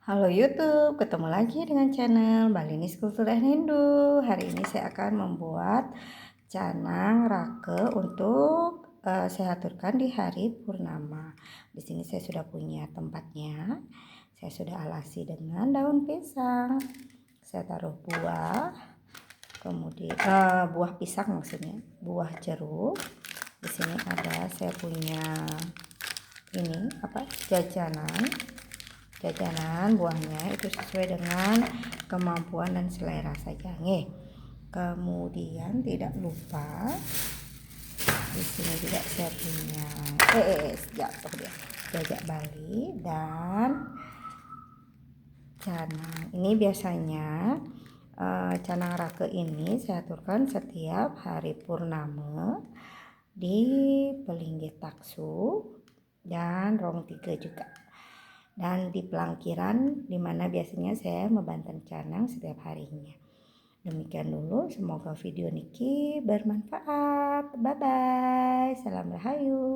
Halo YouTube, ketemu lagi dengan channel Balinis Kultur Hindu. Hari ini saya akan membuat canang rake untuk saya aturkan di hari purnama. Di sini saya sudah punya tempatnya. Saya sudah alasi dengan daun pisang. Saya taruh buah, kemudian buah pisang maksudnya, buah jeruk. Di sini ada saya punya ini jajanan buahnya itu sesuai dengan kemampuan dan selera saja nih. Kemudian tidak lupa di sini juga saya punya jatuh dia jajak Bali dan canang. Ini biasanya canang rake ini saya aturkan setiap hari purnama di Pelinggih Taksu dan Rong 3 juga. Dan di pelangkiran dimana biasanya saya membanten canang setiap harinya. Demikian dulu, semoga video Niki bermanfaat. Bye bye, salam rahayu.